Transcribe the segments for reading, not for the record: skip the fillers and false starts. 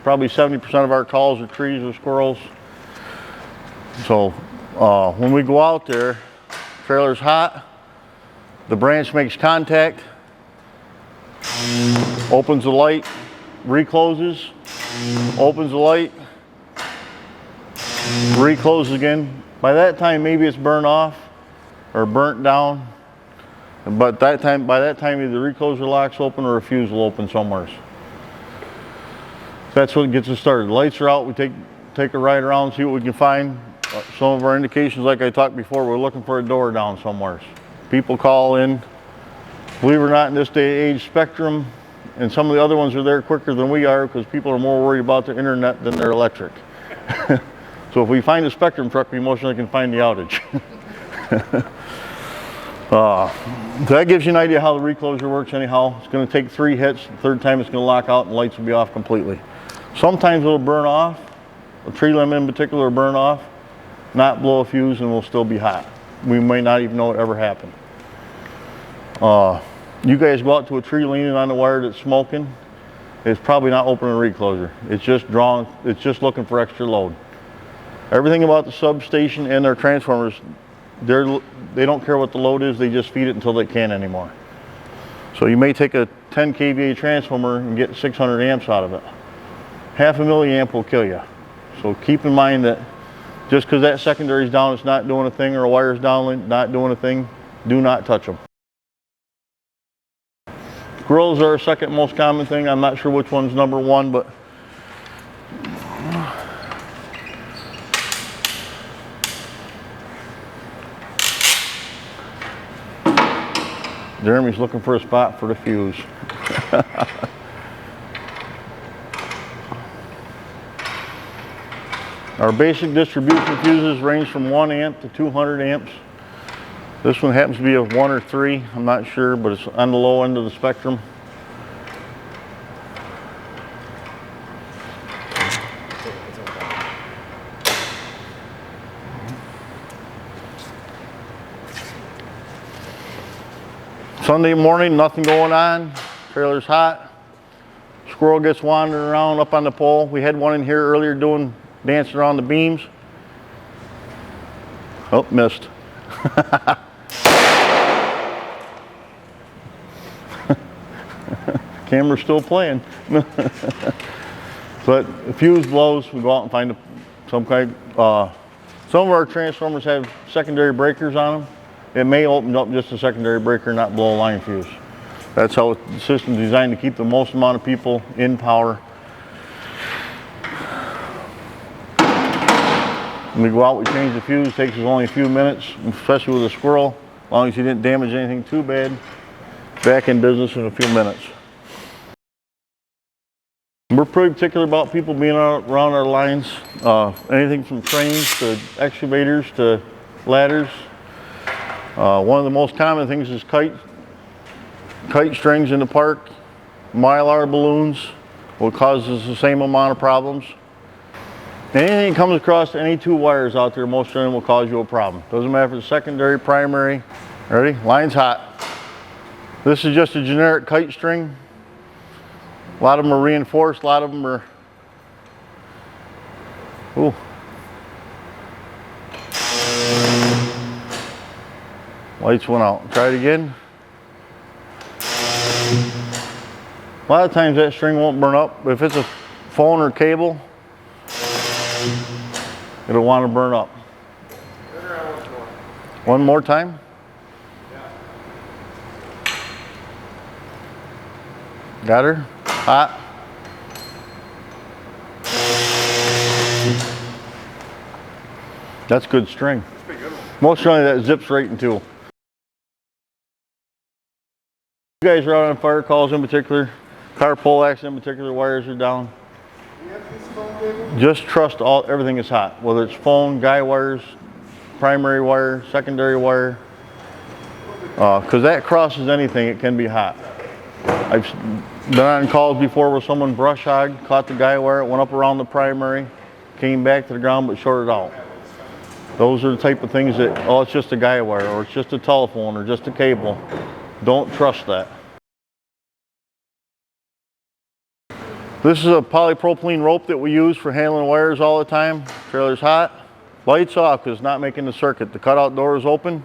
Probably 70% of our calls are trees or squirrels. So when we go out there, trailer's hot, the branch makes contact, opens the light, recloses, opens the light, recloses again. By that time, maybe it's burned off or burnt down. But by that time, either the recloser lock's open or a fuse will open somewhere. That's what gets us started. The lights are out. We take a ride around, see what we can find. Some of our indications, like I talked before, we're looking for a door down somewhere. People call in. Believe it or not, in this day and age, Spectrum and some of the other ones are there quicker than we are because people are more worried about their internet than their electric. So if we find a Spectrum truck, we most likely can find the outage. So that gives you an idea how the recloser works anyhow. It's going to take 3 hits. The third time it's going to lock out and the lights will be off completely. Sometimes it'll burn off. A tree limb in particular will burn off, not blow a fuse, and will still be hot. We may not even know it ever happened. You guys go out to a tree leaning on the wire that's smoking, it's probably not opening a recloser. It's just looking for extra load. Everything about the substation and their transformers, they don't care what the load is, they just feed it until they can't anymore. So you may take a 10 kVA transformer and get 600 amps out of it. Half a milliamp will kill you. So keep in mind that just because that secondary is down, it's not doing a thing, or a wire's down, not doing a thing, do not touch them. Squirrels are our second most common thing. I'm not sure which one's number one, but Jeremy's looking for a spot for the fuse. Our basic distribution fuses range from 1 amp to 200 amps. This one happens to be a 1 or 3, I'm not sure, but it's on the low end of the spectrum. Sunday morning, nothing going on, trailer's hot, squirrel gets wandering around up on the pole. We had one in here earlier dancing around the beams. Oh, missed. Camera's still playing. But the fuse blows, we go out and find some of our transformers have secondary breakers on them. It may open up just a secondary breaker and not blow a line fuse. That's how the system's designed to keep the most amount of people in power. When we go out, we change the fuse. It takes us only a few minutes, especially with a squirrel. As long as you didn't damage anything too bad, back in business in a few minutes. We're pretty particular about people being around our lines. Anything from cranes to excavators to ladders. One of the most common things is kite strings in the park, mylar balloons, what causes the same amount of problems. Anything that comes across any 2 wires out there, most of them will cause you a problem. Doesn't matter if it's secondary, primary. Ready? Line's hot. This is just a generic kite string. A lot of them are reinforced, a lot of them are, ooh. Lights went out. Try it again. A lot of times that string won't burn up, but if it's a phone or cable, it'll want to burn up. One more time. Got her? Hot. That's good string. Most generally that zips right in 2. You guys are out on fire calls in particular, car pole accident in particular, wires are down. Just trust everything is hot, whether it's phone, guy wires, primary wire, secondary wire. Because that crosses anything, it can be hot. I've been on calls before where someone brush hogged, caught the guy wire, it went up around the primary, came back to the ground but shorted out. Those are the type of things that, oh, it's just a guy wire, or it's just a telephone, or just a cable. Don't trust that. This is a polypropylene rope that we use for handling wires all the time. Trailer's hot. Lights off because it's not making the circuit. The cutout door is open.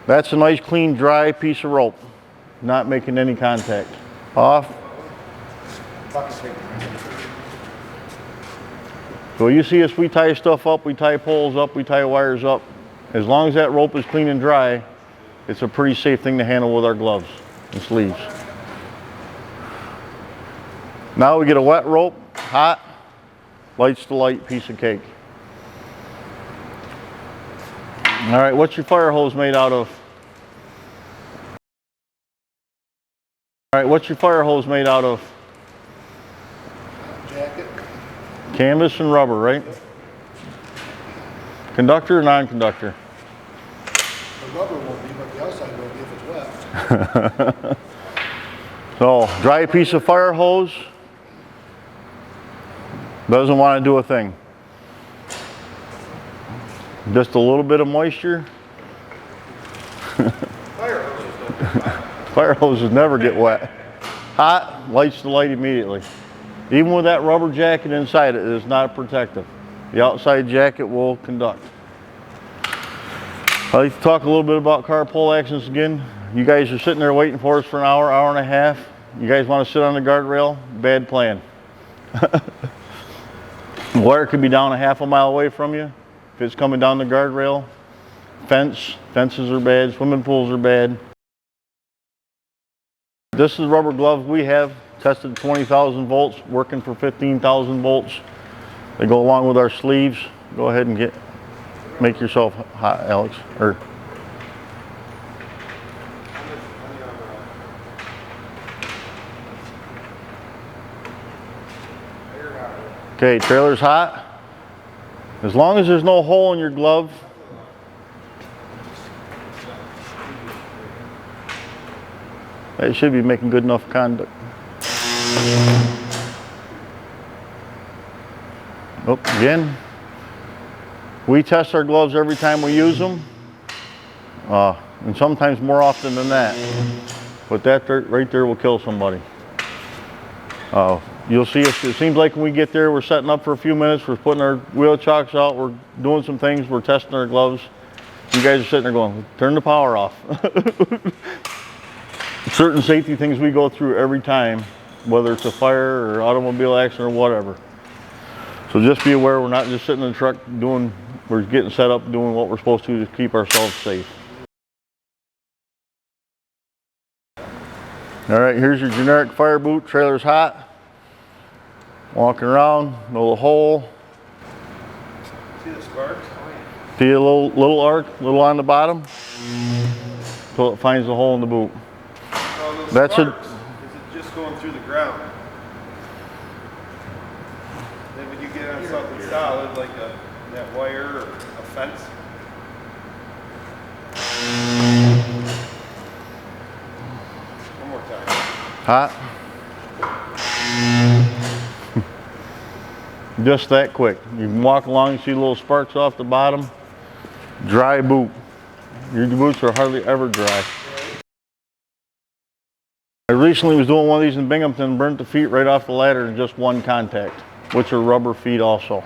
That's a nice, clean, dry piece of rope. Not making any contact. Off. So you see us, we tie stuff up, we tie poles up, we tie wires up. As long as that rope is clean and dry, it's a pretty safe thing to handle with our gloves and sleeves. Now we get a wet rope, hot, lights the light, piece of cake. All right, what's your fire hose made out of? All right, what's your fire hose made out of? Jacket. Canvas and rubber, right? Conductor or non-conductor? The rubber won't be, but the outside will be if it's wet. So, dry piece of fire hose. Doesn't want to do a thing. Just a little bit of moisture. Fire hoses never get wet. Hot, lights the light immediately. Even with that rubber jacket inside it, it is not protective. The outside jacket will conduct. I'd like to talk a little bit about car pole accidents again. You guys are sitting there waiting for us for an hour, hour and a half. You guys want to sit on the guardrail? Bad plan. The wire could be down a half a mile away from you. If it's coming down the guardrail, fences are bad, swimming pools are bad. This is rubber gloves we have, tested 20,000 volts, working for 15,000 volts. They go along with our sleeves. Go ahead and make yourself hot, Alex. Okay, trailer's hot. As long as there's no hole in your glove, it should be making good enough conduct. Oh, again, we test our gloves every time we use them, and sometimes more often than that. But that right there will kill somebody. You'll see us, it seems like when we get there, we're setting up for a few minutes, we're putting our wheel chocks out, we're doing some things, we're testing our gloves. You guys are sitting there going, turn the power off. Certain safety things we go through every time, whether it's a fire or automobile accident or whatever. So just be aware, we're not just sitting in the truck we're getting set up doing what we're supposed to keep ourselves safe. All right, here's your generic fire boot. Trailer's hot. Walking around, no hole. See the sparks? See a little arc, little on the bottom, until it finds the hole in the boot. That's sparks, is it just going through the ground? Then when you get on something solid like that wire or a fence. One more time. Hot. Just that quick. You can walk along and see little sparks off the bottom. Dry boot. Your boots are hardly ever dry. I recently was doing one of these in Binghamton, burnt the feet right off the ladder in just one contact, which are rubber feet also.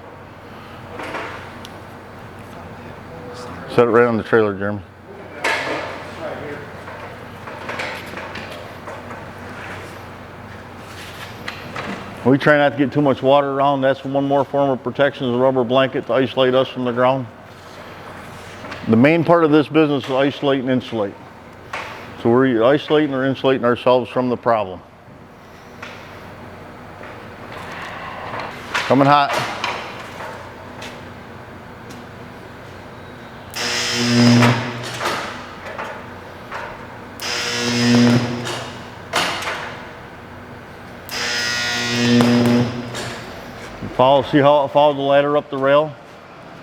Set it right on the trailer, Jeremy. We try not to get too much water around. That's one more form of protection, is a rubber blanket to isolate us from the ground. The main part of this business is isolate and insulate. So we're either isolating or insulating ourselves from the problem. Coming hot. See how it followed the ladder up the rail?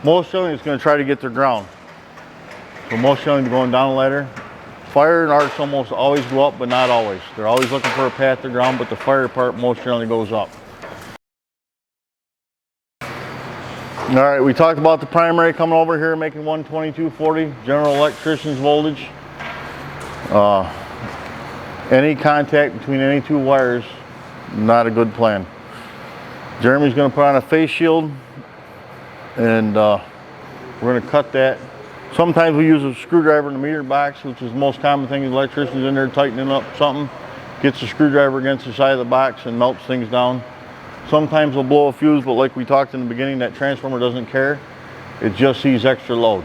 Most generally it's going to try to get to ground. So most generally going down the ladder. Fire and arcs almost always go up, but not always. They're always looking for a path to ground, but the fire part most generally goes up. All right, we talked about the primary coming over here making 12240, general electrician's voltage. Any contact between any two wires not a good plan. Jeremy's gonna put on a face shield, and we're gonna cut that. Sometimes we use a screwdriver in the meter box, which is the most common thing. The electrician's in there tightening up something, gets the screwdriver against the side of the box and melts things down. Sometimes we'll blow a fuse, but like we talked in the beginning, that transformer doesn't care. It just sees extra load.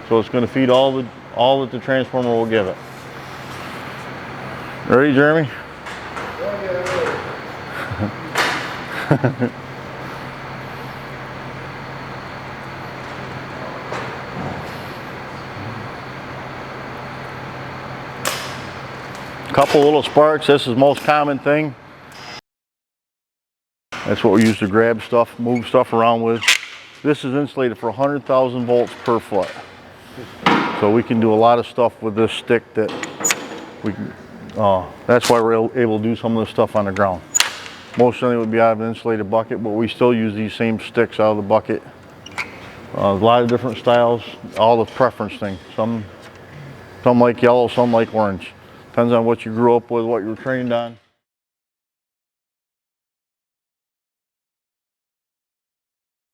So it's gonna feed all that the transformer will give it. Ready, Jeremy? Couple little sparks. This is the most common thing. That's what we use to grab stuff, move stuff around with. This is insulated for 100,000 volts per foot. So we can do a lot of stuff with this stick that we can, that's why we're able to do some of this stuff on the ground. Most of it would be out of an insulated bucket, but we still use these same sticks out of the bucket. A lot of different styles, all the preference thing. Some like yellow, some like orange. Depends on what you grew up with, what you were trained on.